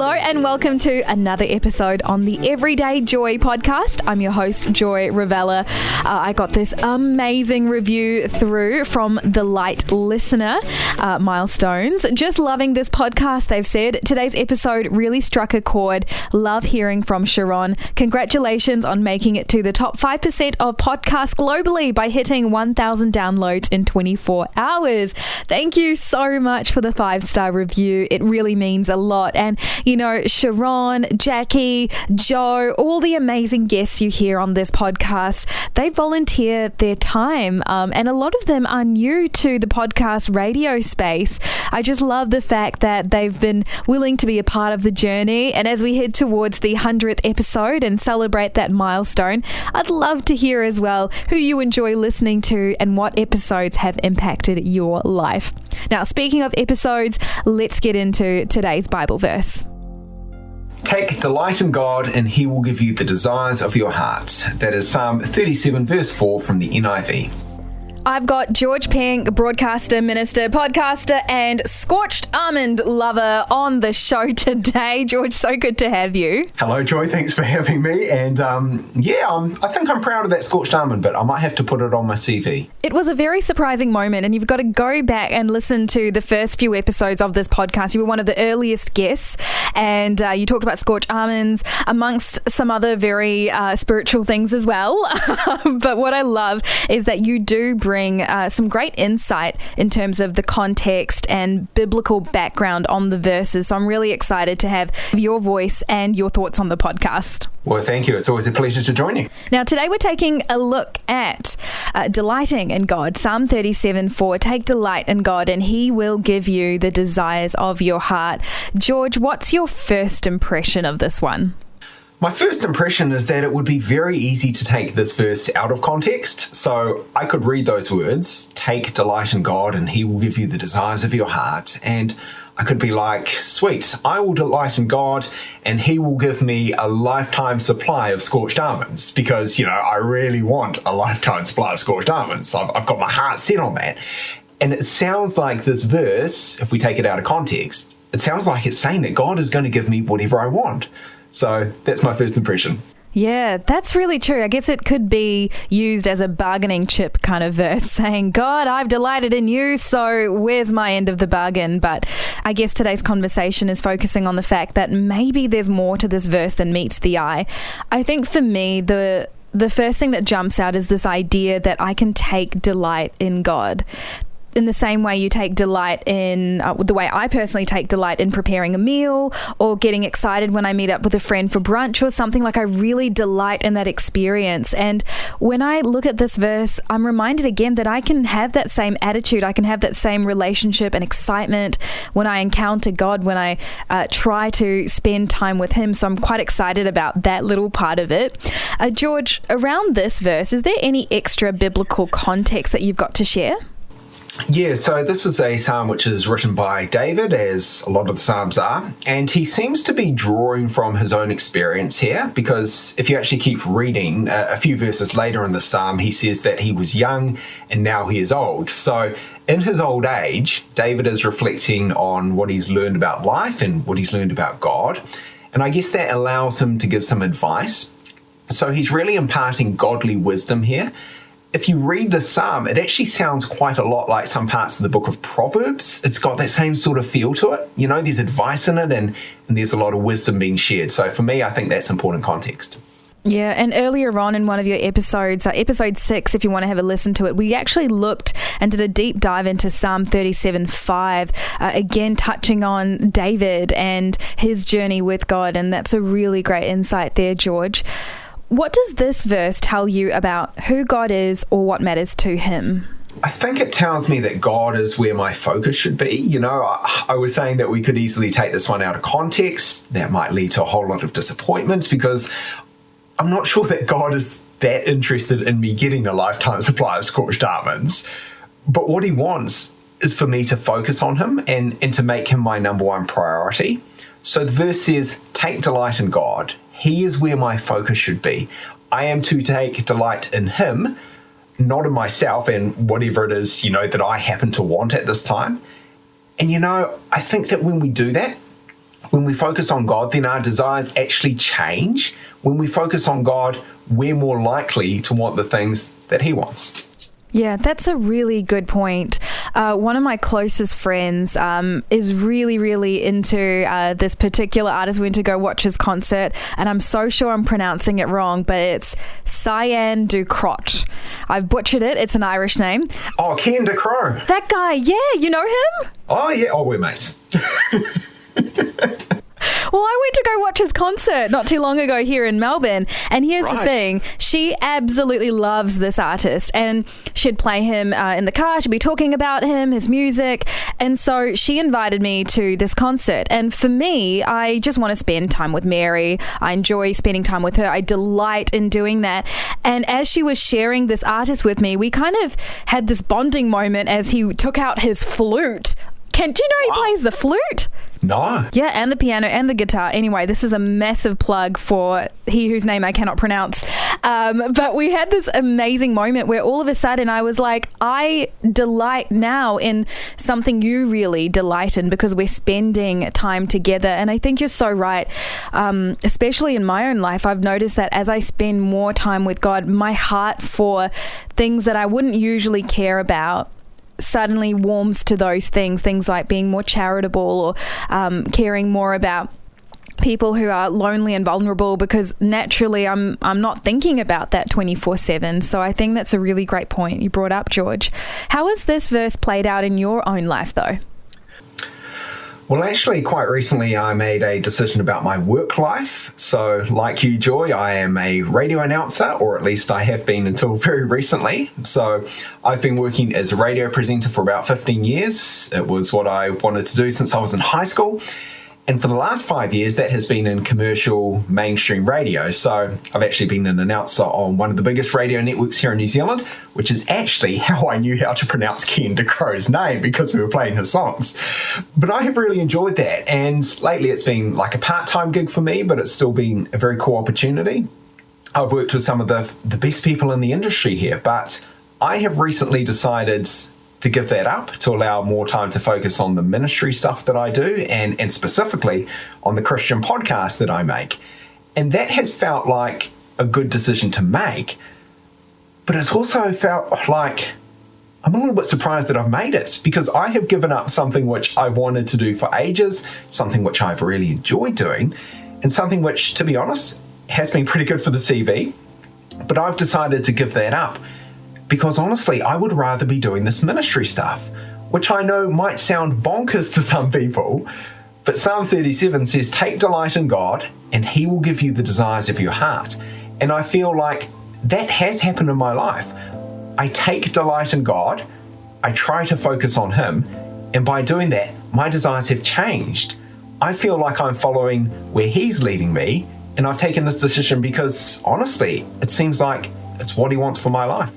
Hello and welcome to another episode on the Everyday Joy podcast. I'm your host, Joy Ravella. I got this amazing review through from the Light listener, Milestones. Just loving this podcast, they've said. Today's episode really struck a chord. Love hearing from Sharon. Congratulations on making it to the top 5% of podcasts globally by hitting 1,000 downloads in 24 hours. Thank you so much for the 5-star review. It really means a lot. And you know, Sharon, Jackie, Joe, all the amazing guests you hear on this podcast, they volunteer their time. And a lot of them are new to the podcast radio space. I just love the fact that they've been willing to be a part of the journey. And as we head towards the 100th episode and celebrate that milestone, I'd love to hear as well who you enjoy listening to and what episodes have impacted your life. Now, speaking of episodes, let's get into today's Bible verse. Take delight in God and he will give you the desires of your heart. That is Psalm 37 verse 4 from the NIV. I've got George Penk, broadcaster, minister, podcaster, and scorched almond lover on the show today. George, so good to have you. Hello, Joy. Thanks for having me. And I think I'm proud of that scorched almond, but I might have to put it on my CV. It was a very surprising moment, and you've got to go back and listen to the first few episodes of this podcast. You were one of the earliest guests, and you talked about scorched almonds, amongst some other very spiritual things as well. But what I love is that you do bring some great insight in terms of the context and biblical background on the verses. So I'm really excited to have your voice and your thoughts on the podcast. Well, thank you. It's always a pleasure to join you. Now, today we're taking a look at delighting in God. Psalm 37:4. Take delight in God and he will give you the desires of your heart. George, what's your first impression of this one? My first impression is that it would be very easy to take this verse out of context. So I could read those words, take delight in God and he will give you the desires of your heart. And I could be like, sweet, I will delight in God and he will give me a lifetime supply of scorched almonds because, you know, I really want a lifetime supply of scorched almonds. I've got my heart set on that. And it sounds like this verse, if we take it out of context, it sounds like it's saying that God is going to give me whatever I want. So that's my first impression. Yeah, that's really true. I guess it could be used as a bargaining chip kind of verse, saying, God, I've delighted in you, so where's my end of the bargain? But I guess today's conversation is focusing on the fact that maybe there's more to this verse than meets the eye. I think for me, the first thing that jumps out is this idea that I can take delight in God. In the same way you take delight in, the way I personally take delight in preparing a meal or getting excited when I meet up with a friend for brunch or something, like I really delight in that experience. And when I look at this verse, I'm reminded again that I can have that same attitude. I can have that same relationship and excitement when I encounter God, when I try to spend time with him. So I'm quite excited about that little part of it. George, around this verse, is there any extra biblical context that you've got to share? Yeah, so this is a psalm which is written by David, as a lot of the psalms are, and he seems to be drawing from his own experience here, because if you actually keep reading, a few verses later in the psalm, he says that he was young and now he is old. So in his old age, David is reflecting on what he's learned about life and what he's learned about God, and I guess that allows him to give some advice. So he's really imparting godly wisdom here. If you read the psalm, it actually sounds quite a lot like some parts of the book of Proverbs. It's got that same sort of feel to it. You know, there's advice in it and there's a lot of wisdom being shared. So for me, I think that's important context. Yeah, and earlier on in one of your episodes, episode 6, if you want to have a listen to it, we actually looked and did a deep dive into Psalm 37:5, again touching on David and his journey with God, and that's a really great insight there, George. What does this verse tell you about who God is or what matters to him? I think it tells me that God is where my focus should be. You know, I was saying that we could easily take this one out of context. That might lead to a whole lot of disappointment because I'm not sure that God is that interested in me getting a lifetime supply of scorched almonds. But what he wants is for me to focus on him and to make him my number one priority. So the verse says, take delight in God. He is where my focus should be. I am to take delight in him, not in myself and whatever it is, you know, that I happen to want at this time. And, you know, I think that when we do that, when we focus on God, then our desires actually change. When we focus on God, we're more likely to want the things that He wants. Yeah, that's a really good point. One of my closest friends is really, really into this particular artist. We went to go watch his concert, and I'm so sure I'm pronouncing it wrong, but it's Cyan Ducrot. I've butchered it. It's an Irish name. Oh, Ken Crow. That guy, yeah, you know him? Oh, yeah. Oh, we're mates. Well, I went to go watch his concert not too long ago here in Melbourne. And here's the thing. She absolutely loves this artist. And she'd play him in the car. She'd be talking about him, his music. And so she invited me to this concert. And for me, I just want to spend time with Mary. I enjoy spending time with her. I delight in doing that. And as she was sharing this artist with me, we kind of had this bonding moment as he took out his flute. Do you know he plays the flute? No. Yeah, and the piano and the guitar. Anyway, this is a massive plug for he whose name I cannot pronounce. But we had this amazing moment where all of a sudden I was like, I delight now in something you really delight in because we're spending time together. And I think you're so right. Especially in my own life, I've noticed that as I spend more time with God, my heart for things that I wouldn't usually care about suddenly warms to those things like being more charitable or caring more about people who are lonely and vulnerable, because naturally I'm not thinking about that 24/7. So I think that's a really great point you brought up, George. How has this verse played out in your own life though? Well, actually, quite recently, I made a decision about my work life. So, like you, Joy, I am a radio announcer, or at least I have been until very recently. So, I've been working as a radio presenter for about 15 years. It was what I wanted to do since I was in high school. And for the last 5 years, that has been in commercial mainstream radio. So I've actually been an announcer on one of the biggest radio networks here in New Zealand, which is actually how I knew how to pronounce Ken Crow's name, because we were playing his songs. But I have really enjoyed that. And lately it's been like a part-time gig for me, but it's still been a very cool opportunity. I've worked with some of the best people in the industry here, but I have recently decided to give that up to allow more time to focus on the ministry stuff that I do and specifically on the Christian podcast that I make. And that has felt like a good decision to make, but it's also felt like I'm a little bit surprised that I've made it, because I have given up something which I wanted to do for ages, something which I've really enjoyed doing, and something which, to be honest, has been pretty good for the CV, but I've decided to give that up. Because honestly, I would rather be doing this ministry stuff, which I know might sound bonkers to some people, but Psalm 37 says, take delight in God and He will give you the desires of your heart. And I feel like that has happened in my life. I take delight in God, I try to focus on Him, and by doing that, my desires have changed. I feel like I'm following where He's leading me, and I've taken this decision because, honestly, it seems like it's what He wants for my life.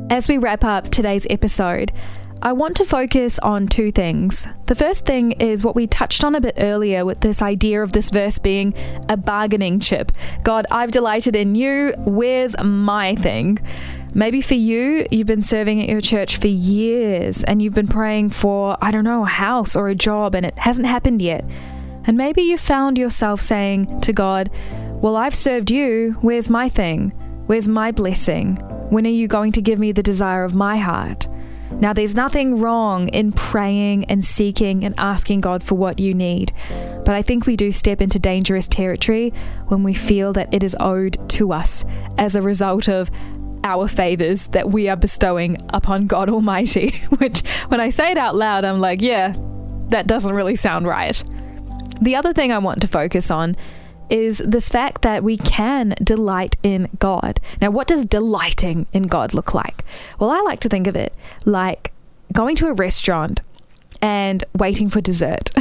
As we wrap up today's episode, I want to focus on two things. The first thing is what we touched on a bit earlier with this idea of this verse being a bargaining chip. God, I've delighted in you. Where's my thing? Maybe for you, you've been serving at your church for years and you've been praying for, I don't know, a house or a job, and it hasn't happened yet. And maybe you found yourself saying to God, well, I've served you. Where's my thing? Where's my blessing? When are you going to give me the desire of my heart? Now, there's nothing wrong in praying and seeking and asking God for what you need. But I think we do step into dangerous territory when we feel that it is owed to us as a result of our favors that we are bestowing upon God Almighty, which when I say it out loud, I'm like, yeah, that doesn't really sound right. The other thing I want to focus on is this fact that we can delight in God. Now, what does delighting in God look like? Well, I like to think of it like going to a restaurant and waiting for dessert.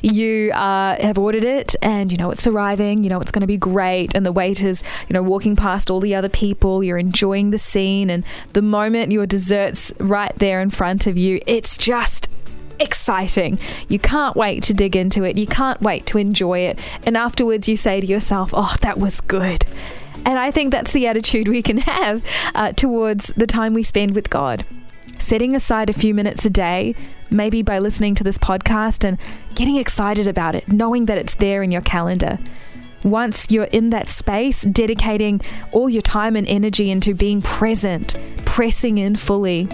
You have ordered it and you know it's arriving, you know it's going to be great, and the waiter's, walking past all the other people, you're enjoying the scene, and the moment your dessert's right there in front of you, it's just exciting. You can't wait to dig into it. You can't wait to enjoy it. And afterwards you say to yourself, oh, that was good. And I think that's the attitude we can have towards the time we spend with God. Setting aside a few minutes a day, maybe by listening to this podcast and getting excited about it, knowing that it's there in your calendar. Once you're in that space, dedicating all your time and energy into being present, pressing in fully.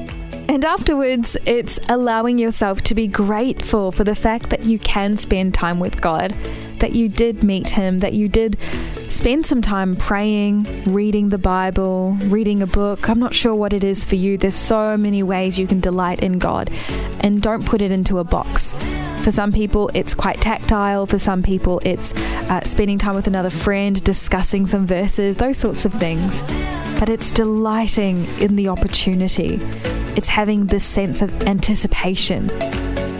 And afterwards, it's allowing yourself to be grateful for the fact that you can spend time with God, that you did meet Him, that you did spend some time praying, reading the Bible, reading a book. I'm not sure what it is for you. There's so many ways you can delight in God, and don't put it into a box. For some people, it's quite tactile. For some people, it's spending time with another friend, discussing some verses, those sorts of things. But it's delighting in the opportunity. It's having this sense of anticipation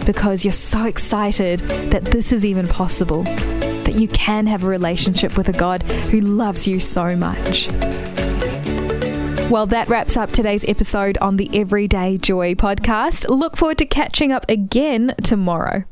because you're so excited that this is even possible, that you can have a relationship with a God who loves you so much. Well, that wraps up today's episode on the Everyday Joy podcast. Look forward to catching up again tomorrow.